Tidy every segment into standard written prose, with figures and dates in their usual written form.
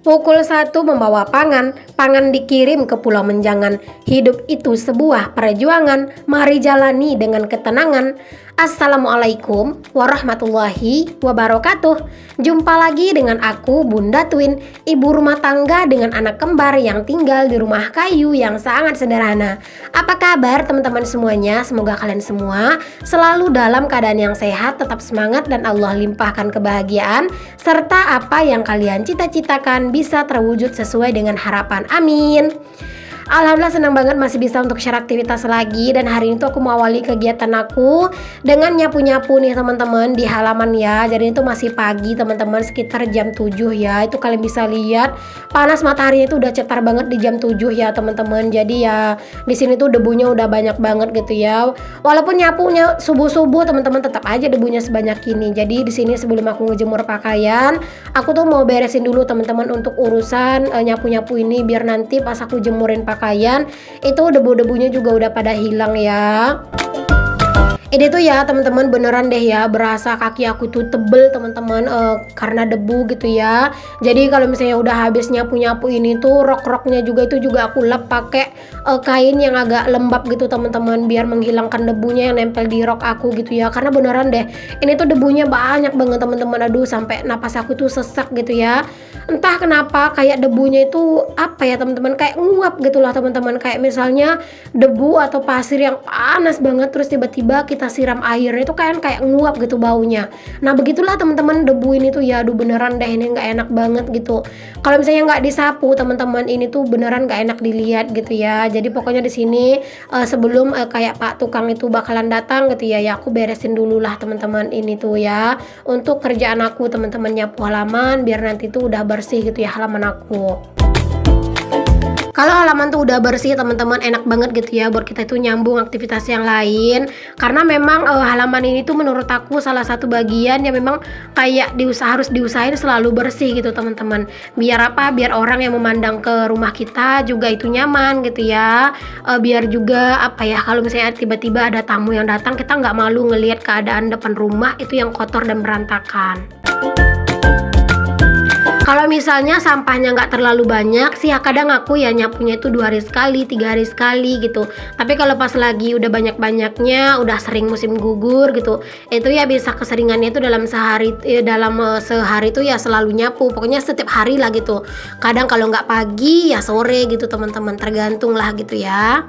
Pukul 1 membawa pangan, pangan dikirim ke Pulau Menjangan. Hidup itu sebuah perjuangan, mari jalani dengan ketenangan. Assalamualaikum warahmatullahi wabarakatuh. Jumpa lagi dengan aku Bunda Twin, ibu rumah tangga dengan anak kembar yang tinggal di rumah kayu yang sangat sederhana. Apa kabar teman-teman semuanya? Semoga kalian semua selalu dalam keadaan yang sehat, tetap semangat dan Allah limpahkan kebahagiaan serta apa yang kalian cita-citakan bisa terwujud sesuai dengan harapan. Amin. Alhamdulillah senang banget masih bisa untuk share aktivitas lagi. Dan hari ini tuh aku mau awali kegiatan aku dengan nyapu-nyapu nih teman-teman di halaman ya. Jadi itu masih pagi teman-teman, sekitar jam 7 ya. Itu kalian bisa lihat panas matahari itu udah cetar banget di jam 7 ya teman-teman. Jadi ya di sini tuh debunya udah banyak banget gitu ya. Walaupun nyapunya subuh-subuh teman-teman, tetap aja debunya sebanyak ini. Jadi di sini sebelum aku ngejemur pakaian, aku tuh mau beresin dulu teman-teman untuk urusan nyapu-nyapu ini, biar nanti pas aku jemurin pakaian itu debu-debunya juga udah pada hilang ya. Ini tuh ya teman-teman beneran deh ya, berasa kaki aku tuh tebel teman-teman karena debu gitu ya. Jadi kalau misalnya udah habis nyapu-nyapu ini tuh rok-roknya juga itu juga aku lap pakai kain yang agak lembab gitu teman-teman, biar menghilangkan debunya yang nempel di rok aku gitu ya. Karena beneran deh ini tuh debunya banyak banget teman-teman, aduh sampai napas aku tuh sesak gitu ya. Entah kenapa kayak debunya itu apa ya teman-teman, kayak nguap gitulah teman-teman, kayak misalnya debu atau pasir yang panas banget terus tiba-tiba kita siram air itu kan kayak nguap gitu baunya. Nah begitulah teman-teman debu ini tuh ya, aduh beneran deh ini nggak enak banget gitu. Kalau misalnya nggak disapu teman-teman ini tuh beneran nggak enak dilihat gitu ya. Jadi pokoknya di sini sebelum kayak Pak tukang itu bakalan datang gitu ya, ya aku beresin dulu lah teman-teman ini tuh ya untuk kerjaan aku teman-teman, nyapu halaman biar nanti tuh udah bersih gitu ya halaman aku. Kalau halaman tuh udah bersih teman-teman, enak banget gitu ya buat kita itu nyambung aktivitas yang lain. Karena memang halaman ini tuh menurut aku salah satu bagian yang memang kayak harus diusahain selalu bersih gitu teman-teman. Biar apa? Biar orang yang memandang ke rumah kita juga itu nyaman gitu ya. Biar juga apa ya, kalau misalnya tiba-tiba ada tamu yang datang, kita nggak malu ngelihat keadaan depan rumah itu yang kotor dan berantakan. Kalau misalnya sampahnya nggak terlalu banyak sih, kadang aku ya nyapunya itu 2 hari sekali, 3 hari sekali gitu. Tapi kalau pas lagi udah banyak-banyaknya, udah sering musim gugur gitu, itu ya bisa keseringannya itu dalam sehari itu ya selalu nyapu. Pokoknya setiap hari lah gitu. Kadang kalau nggak pagi ya sore gitu teman-teman, tergantung lah gitu ya.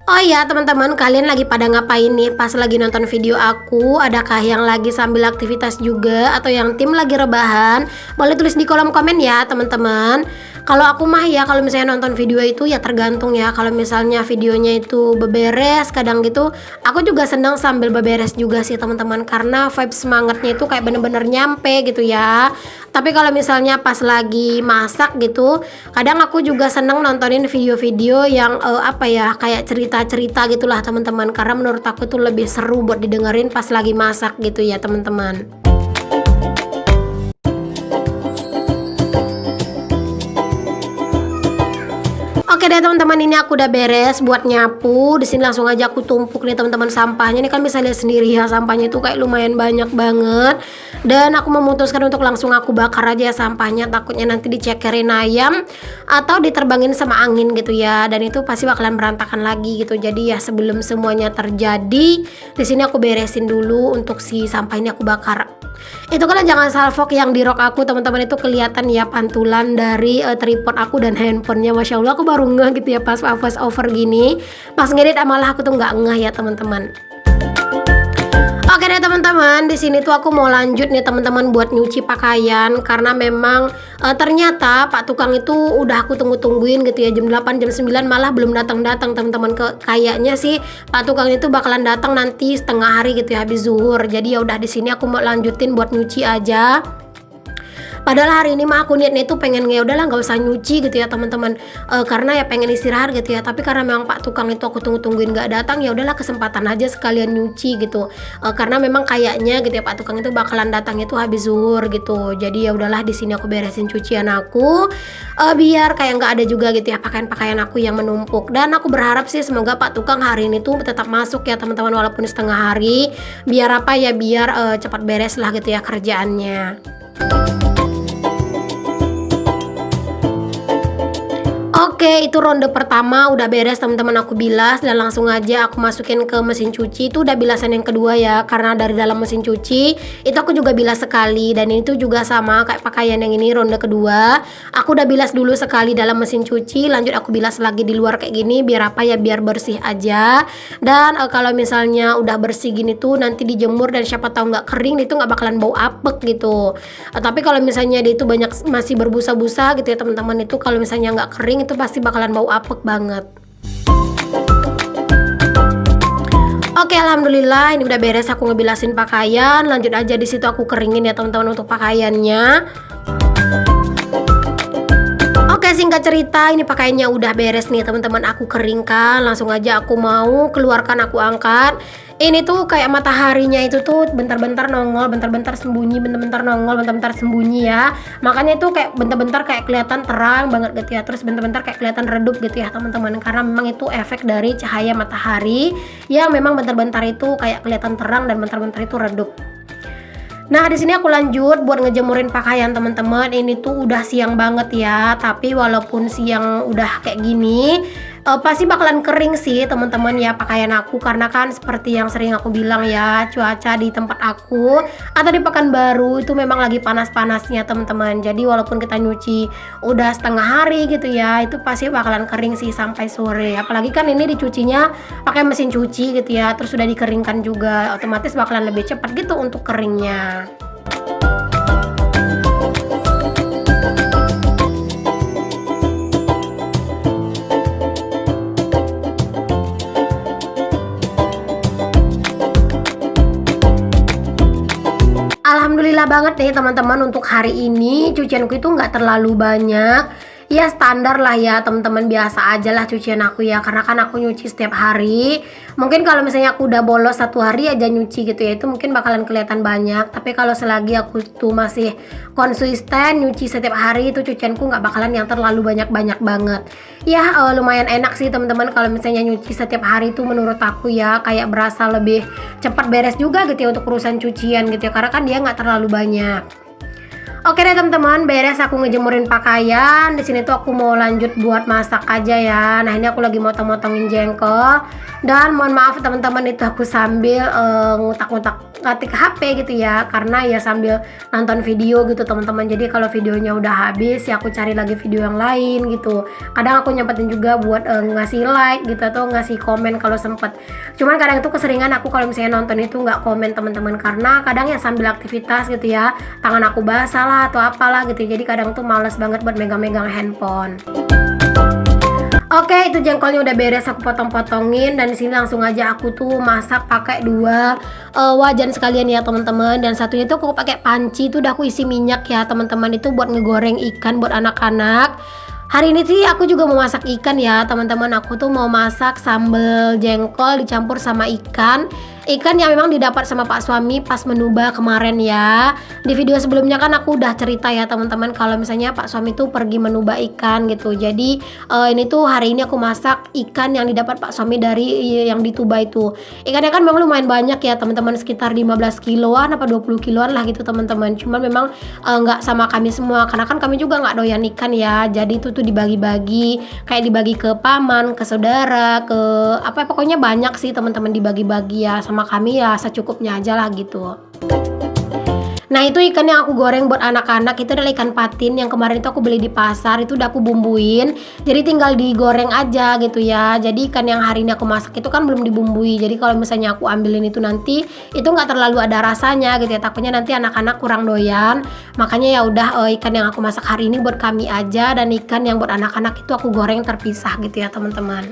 Oh iya teman-teman, kalian lagi pada ngapain nih pas lagi nonton video aku? Adakah yang lagi sambil aktivitas juga atau yang tim lagi rebahan? Boleh tulis di kolom komen ya teman-teman. Kalau aku mah ya kalau misalnya nonton video itu ya tergantung ya. Kalau misalnya videonya itu beberes kadang gitu, aku juga senang sambil beberes juga sih teman-teman, karena vibe semangatnya itu kayak bener-bener nyampe gitu ya. Tapi kalau misalnya pas lagi masak gitu, kadang aku juga seneng nontonin video-video yang apa ya, kayak cerita-cerita gitulah teman-teman, karena menurut aku tuh lebih seru buat didengerin pas lagi masak gitu ya teman-teman. Oke deh teman-teman, ini aku udah beres buat nyapu. Di sini langsung aja aku tumpuk nih teman-teman sampahnya. Ini kan bisa lihat sendiri ya, sampahnya itu kayak lumayan banyak banget. Dan aku memutuskan untuk langsung aku bakar aja ya sampahnya, takutnya nanti dicekerin ayam atau diterbangin sama angin gitu ya. Dan itu pasti bakalan berantakan lagi gitu. Jadi ya sebelum semuanya terjadi, di sini aku beresin dulu untuk si sampah ini aku bakar. Itu kan jangan salfok yang di rok aku teman-teman, itu kelihatan ya pantulan dari tripod aku dan handphonenya. Masya Allah aku baru ngeh gitu ya pas voice over gini. Pas ngedit malah aku tuh nggak ngeh ya teman-teman. Oke deh teman-teman, di sini tuh aku mau lanjut nih teman-teman buat nyuci pakaian, karena memang ternyata Pak tukang itu udah aku tungguin gitu ya, jam 8 jam 9 malah belum datang-datang teman-teman. Kayaknya sih Pak tukang itu bakalan datang nanti setengah hari gitu ya habis zuhur. Jadi ya udah di sini aku mau lanjutin buat nyuci aja. Padahal hari ini mah aku niatnya itu pengen ya udahlah nggak usah nyuci gitu ya teman-teman. Karena ya pengen istirahat gitu ya. Tapi karena memang Pak tukang itu aku tungguin nggak datang, ya udahlah kesempatan aja sekalian nyuci gitu. Karena memang kayaknya gitu ya Pak tukang itu bakalan datang itu habis zuhur gitu. Jadi ya udahlah di sini aku beresin cucian aku, biar kayak nggak ada juga gitu ya pakaian-pakaian aku yang menumpuk. Dan aku berharap sih semoga Pak tukang hari ini tuh tetap masuk ya teman-teman, walaupun setengah hari, biar apa ya, biar cepat beres lah gitu ya kerjaannya. Oke, itu ronde pertama udah beres teman-teman, aku bilas dan langsung aja aku masukin ke mesin cuci. Itu udah bilasan yang kedua ya, karena dari dalam mesin cuci itu aku juga bilas sekali. Dan ini tuh juga sama kayak pakaian yang ini, ronde kedua aku udah bilas dulu sekali dalam mesin cuci, lanjut aku bilas lagi di luar kayak gini, biar apa ya, biar bersih aja. Dan kalau misalnya udah bersih gini tuh nanti dijemur dan siapa tahu nggak kering itu nggak bakalan bau apek gitu. Tapi kalau misalnya dia itu banyak masih berbusa-busa gitu ya teman-teman, itu kalau misalnya nggak kering itu pasti bakalan bau apek banget. Oke, alhamdulillah ini udah beres aku ngebilasin pakaian. Lanjut aja di situ aku keringin ya teman-teman untuk pakaiannya. Oke, singkat cerita ini pakaiannya udah beres nih teman-teman, aku keringkan. Langsung aja aku mau keluarkan, aku angkat. Ini tuh kayak mataharinya itu tuh bentar-bentar nongol, bentar-bentar sembunyi, bentar-bentar nongol, bentar-bentar sembunyi ya. Makanya itu kayak bentar-bentar kayak kelihatan terang banget gitu ya. Terus bentar-bentar kayak kelihatan redup gitu ya teman-teman. Karena memang itu efek dari cahaya matahari yang memang bentar-bentar itu kayak kelihatan terang dan bentar-bentar itu redup. Nah, di sini aku lanjut buat ngejemurin pakaian teman-teman. Ini tuh udah siang banget ya, tapi walaupun siang udah kayak gini, pasti bakalan kering sih teman-teman ya pakaian aku, karena kan seperti yang sering aku bilang ya, cuaca di tempat aku atau di Pekanbaru itu memang lagi panas-panasnya teman-teman. Jadi walaupun kita nyuci udah setengah hari gitu ya, itu pasti bakalan kering sih sampai sore. Apalagi kan ini dicucinya pakai mesin cuci gitu ya, terus sudah dikeringkan juga, otomatis bakalan lebih cepat gitu untuk keringnya. Alhamdulillah banget deh teman-teman, untuk hari ini cucianku itu nggak terlalu banyak. Ya standar lah ya teman-teman, biasa aja lah cucian aku ya, karena kan aku nyuci setiap hari. Mungkin kalau misalnya aku udah bolos satu hari aja nyuci gitu ya, itu mungkin bakalan kelihatan banyak. Tapi kalau selagi aku tuh masih konsisten nyuci setiap hari, itu cucianku nggak bakalan yang terlalu banyak-banyak banget. Ya lumayan enak sih teman-teman kalau misalnya nyuci setiap hari itu, menurut aku ya kayak berasa lebih cepat beres juga gitu ya untuk urusan cucian gitu ya, karena kan dia nggak terlalu banyak. Oke deh teman-teman, beres aku ngejemurin pakaian. Di sini tuh aku mau lanjut buat masak aja ya. Nah, ini aku lagi motong-motongin jengkol. Dan mohon maaf teman-teman, itu aku sambil ngutak-ngutak ngetik HP gitu ya, karena ya sambil nonton video gitu teman-teman. Jadi kalau videonya udah habis ya aku cari lagi video yang lain gitu. Kadang aku nyempetin juga buat ngasih like gitu atau ngasih komen kalau sempet. Cuman kadang itu keseringan aku kalau misalnya nonton itu nggak komen teman-teman, karena kadang ya sambil aktivitas gitu ya, tangan aku basah lah atau apalah gitu. Jadi kadang tuh males banget buat megang-megang handphone. Oke, itu jengkolnya udah beres aku potong-potongin, dan di sini langsung aja aku tuh masak pakai dua wajan sekalian ya teman-teman. Dan satunya tuh aku pakai panci, itu udah aku isi minyak ya teman-teman, itu buat ngegoreng ikan buat anak-anak. Hari ini sih aku juga mau masak ikan ya teman-teman. Aku tuh mau masak sambal jengkol dicampur sama ikan yang memang didapat sama Pak suami pas menuba kemarin ya. Di video sebelumnya kan aku udah cerita ya teman-teman kalau misalnya Pak suami tuh pergi menuba ikan gitu. Jadi ini tuh hari ini aku masak ikan yang didapat Pak suami dari yang di Tuba itu. Ikannya kan memang lumayan banyak ya teman-teman, sekitar 15 kiloan apa 20 kiloan lah gitu teman-teman. Cuman memang nggak sama kami semua, karena kan kami juga nggak doyan ikan ya. Jadi itu tuh dibagi-bagi, kayak dibagi ke paman, ke saudara, ke apa pokoknya banyak sih teman-teman, dibagi-bagi ya, sama kami ya secukupnya aja lah gitu. Nah, itu ikan yang aku goreng buat anak-anak itu adalah ikan patin yang kemarin itu aku beli di pasar, itu udah aku bumbuin. Jadi tinggal digoreng aja gitu ya. Jadi ikan yang hari ini aku masak itu kan belum dibumbui. Jadi kalau misalnya aku ambilin itu nanti itu nggak terlalu ada rasanya gitu ya. Takutnya nanti anak-anak kurang doyan. Makanya ya udah ikan yang aku masak hari ini buat kami aja, dan ikan yang buat anak-anak itu aku goreng terpisah gitu ya teman-teman.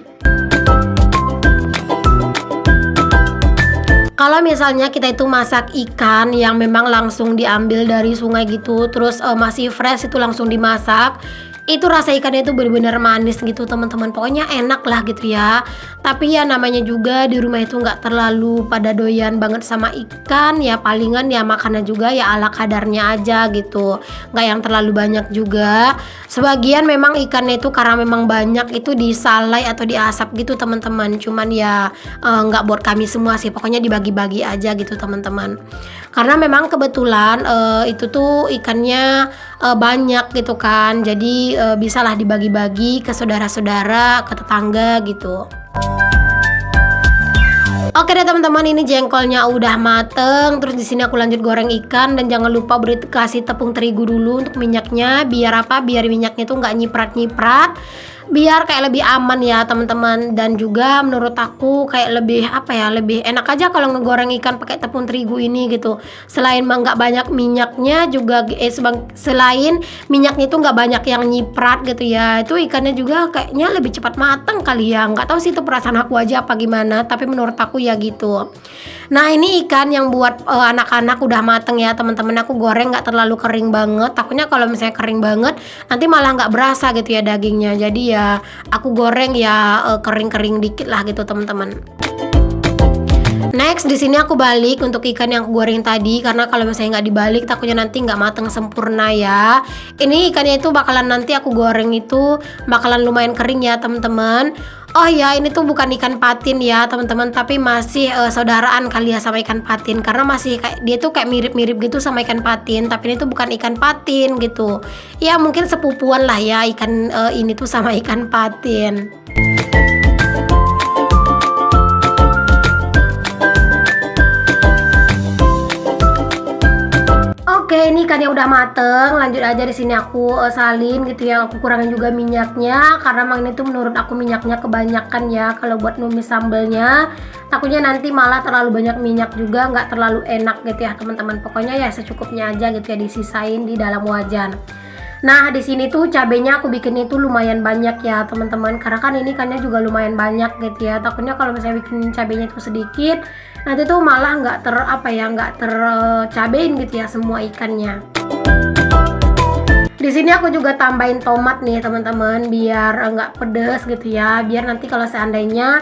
Kalau misalnya kita itu masak ikan yang memang langsung diambil dari sungai gitu, terus masih fresh itu langsung dimasak, itu rasa ikannya itu bener-bener manis gitu teman-teman. Pokoknya enak lah gitu ya. Tapi ya namanya juga di rumah itu nggak terlalu pada doyan banget sama ikan, ya palingan ya makannya juga ya ala kadarnya aja gitu. Nggak yang terlalu banyak juga. Sebagian memang ikannya itu karena memang banyak itu disalai atau diasap gitu teman-teman. Cuman ya nggak buat kami semua sih. Pokoknya dibagi-bagi aja gitu teman-teman. Karena memang kebetulan itu tuh ikannya banyak gitu kan, jadi bisalah dibagi-bagi ke saudara-saudara, ke tetangga gitu. Oke deh teman-teman, ini jengkolnya udah mateng. Terus di sini aku lanjut goreng ikan, dan jangan lupa kasih tepung terigu dulu untuk minyaknya. Biar apa? Biar minyaknya tuh nggak nyiprat-nyiprat. Biar kayak lebih aman ya teman-teman. Dan juga menurut aku kayak lebih apa ya, lebih enak aja kalau ngegoreng ikan pakai tepung terigu ini gitu. Selain nggak banyak minyaknya juga, selain minyaknya itu nggak banyak yang nyiprat gitu ya, itu ikannya juga kayaknya lebih cepat matang kali ya. Nggak tahu sih itu perasaan aku aja apa gimana, tapi menurut aku ya gitu. Nah ini ikan yang buat anak-anak udah mateng ya teman-teman. Aku goreng nggak terlalu kering banget, takutnya kalau misalnya kering banget nanti malah nggak berasa gitu ya dagingnya. Jadi ya aku goreng ya kering-kering dikit lah gitu teman-teman. Next di sini aku balik untuk ikan yang aku goreng tadi, karena kalau misalnya nggak dibalik takutnya nanti nggak matang sempurna ya. Ini ikannya itu bakalan nanti aku goreng itu bakalan lumayan kering ya teman-teman. Oh ya, ini tuh bukan ikan patin ya teman-teman, tapi masih saudaraan kali ya sama ikan patin, karena masih kayak dia tuh kayak mirip-mirip gitu sama ikan patin, tapi ini tuh bukan ikan patin gitu. Ya mungkin sepupuan lah ya ikan ini tuh sama ikan patin. Oke, ini ikannya udah mateng. Lanjut aja di sini aku salin gitu ya. Aku kurangin juga minyaknya karena emang ini tuh menurut aku minyaknya kebanyakan ya kalau buat numis sambelnya. Takutnya nanti malah terlalu banyak minyak juga, nggak terlalu enak gitu ya teman-teman. Pokoknya ya secukupnya aja gitu ya, disisain di dalam wajan. Nah di sini tuh cabenya aku bikin itu lumayan banyak ya teman-teman, karena kan ini ikannya juga lumayan banyak gitu ya. Takutnya kalau misalnya bikin cabenya itu sedikit, nanti tuh malah nggak tercabein gitu ya semua ikannya. Di sini aku juga tambahin tomat nih teman-teman, biar nggak pedes gitu ya. Biar nanti kalau seandainya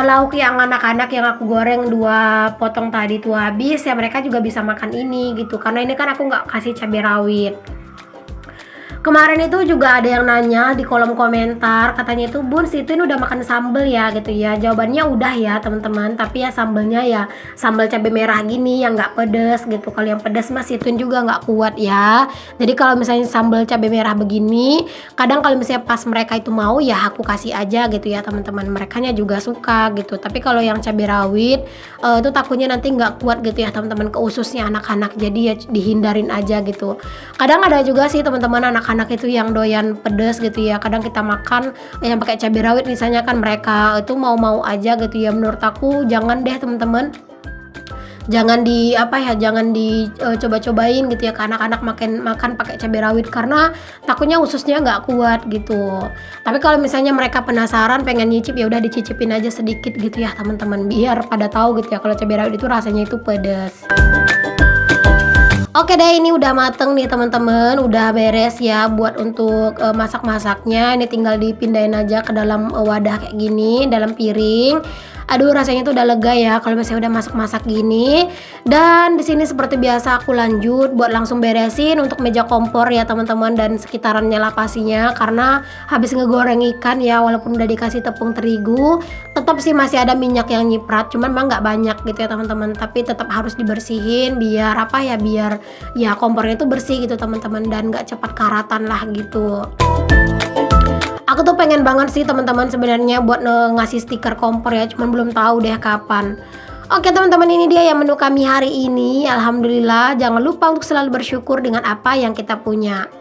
lauk yang anak-anak yang aku goreng 2 potong tadi tuh habis ya, mereka juga bisa makan ini gitu. Karena ini kan aku nggak kasih cabai rawit. Kemarin itu juga ada yang nanya di kolom komentar, katanya itu Bun, Situin udah makan sambel ya gitu ya. Jawabannya udah ya teman-teman, tapi ya sambelnya ya sambal cabai merah gini yang nggak pedes gitu. Kalau yang pedes mas Situin juga nggak kuat ya. Jadi kalau misalnya sambal cabai merah begini, kadang kalau misalnya pas mereka itu mau ya aku kasih aja gitu ya teman-teman. Merekanya juga suka gitu. Tapi kalau yang cabai rawit itu takutnya nanti nggak kuat gitu ya teman-teman, ke ususnya anak-anak. Jadi ya dihindarin aja gitu. Kadang ada juga sih teman-teman anak-anak itu yang doyan pedas gitu ya. Kadang kita makan yang pakai cabai rawit misalnya, kan mereka itu mau-mau aja gitu ya. Menurut aku jangan deh teman-teman, jangan dicoba-cobain gitu ya ke anak-anak makan pakai cabai rawit, karena takutnya ususnya nggak kuat gitu. Tapi kalau misalnya mereka penasaran pengen nyicip, ya udah dicicipin aja sedikit gitu ya teman-teman, biar pada tahu gitu ya kalau cabai rawit itu rasanya itu pedas. Oke deh, ini udah mateng nih teman-teman, udah beres ya buat untuk masak-masaknya. Ini tinggal dipindahin aja ke dalam wadah kayak gini, dalam piring. Aduh rasanya tuh udah lega ya kalau misalnya udah masak-masak gini. Dan di sini seperti biasa aku lanjut buat langsung beresin untuk meja kompor ya teman-teman, dan sekitarannya lapasinya, karena habis ngegoreng ikan ya, walaupun udah dikasih tepung terigu, tetap sih masih ada minyak yang nyiprat. Cuman memang nggak banyak gitu ya teman-teman, tapi tetap harus dibersihin biar apa ya, biar ya kompornya itu bersih gitu teman-teman, dan nggak cepat karatan lah gitu. Aku tuh pengen banget sih teman-teman sebenarnya buat ngasih stiker kompor ya, cuman belum tahu deh kapan. Oke teman-teman, ini dia ya menu kami hari ini. Alhamdulillah, jangan lupa untuk selalu bersyukur dengan apa yang kita punya.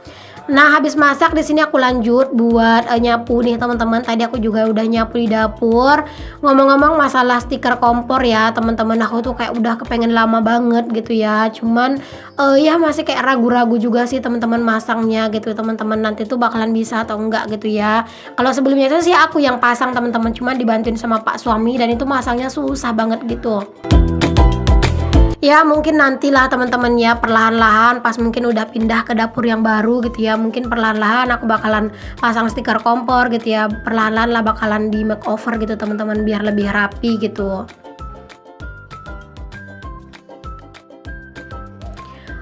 Nah habis masak di sini aku lanjut buat nyapu nih teman-teman. Tadi aku juga udah nyapu di dapur. Ngomong-ngomong masalah stiker kompor ya teman-teman, aku tuh kayak udah kepengen lama banget gitu ya. Cuman ya masih kayak ragu-ragu juga sih teman-teman masangnya gitu teman-teman. Nanti tuh bakalan bisa atau enggak gitu ya. Kalau sebelumnya itu sih aku yang pasang teman-teman, cuman dibantuin sama pak suami, dan itu masangnya susah banget gitu. Ya mungkin nantilah teman-teman ya, perlahan-lahan pas mungkin udah pindah ke dapur yang baru gitu ya, mungkin perlahan-lahan aku bakalan pasang stiker kompor gitu ya, perlahan-lahan lah bakalan di makeover gitu teman-teman, biar lebih rapi gitu.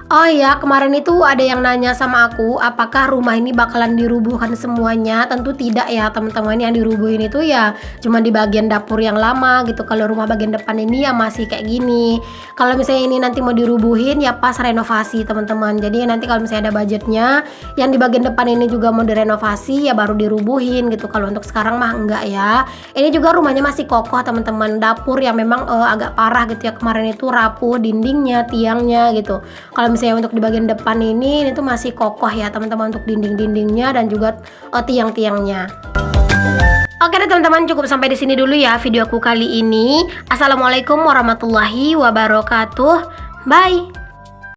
Oh iya, kemarin itu ada yang nanya sama aku, apakah rumah ini bakalan dirubuhkan semuanya? Tentu tidak ya teman-teman, yang dirubuhin itu ya cuma di bagian dapur yang lama gitu. Kalau rumah bagian depan ini ya masih kayak gini. Kalau misalnya ini nanti mau dirubuhin ya pas renovasi teman-teman. Jadi nanti kalau misalnya ada budgetnya, yang di bagian depan ini juga mau direnovasi ya baru dirubuhin gitu. Kalau untuk sekarang mah enggak ya. Ini juga rumahnya masih kokoh teman-teman. Dapur yang memang agak parah gitu ya, kemarin itu rapuh dindingnya, tiangnya gitu. Kalau misalnya untuk di bagian depan ini tuh masih kokoh ya teman-teman, untuk dinding-dindingnya dan juga tiang-tiangnya. Oke deh teman-teman, cukup sampai di sini dulu ya video aku kali ini. Assalamualaikum warahmatullahi wabarakatuh. Bye.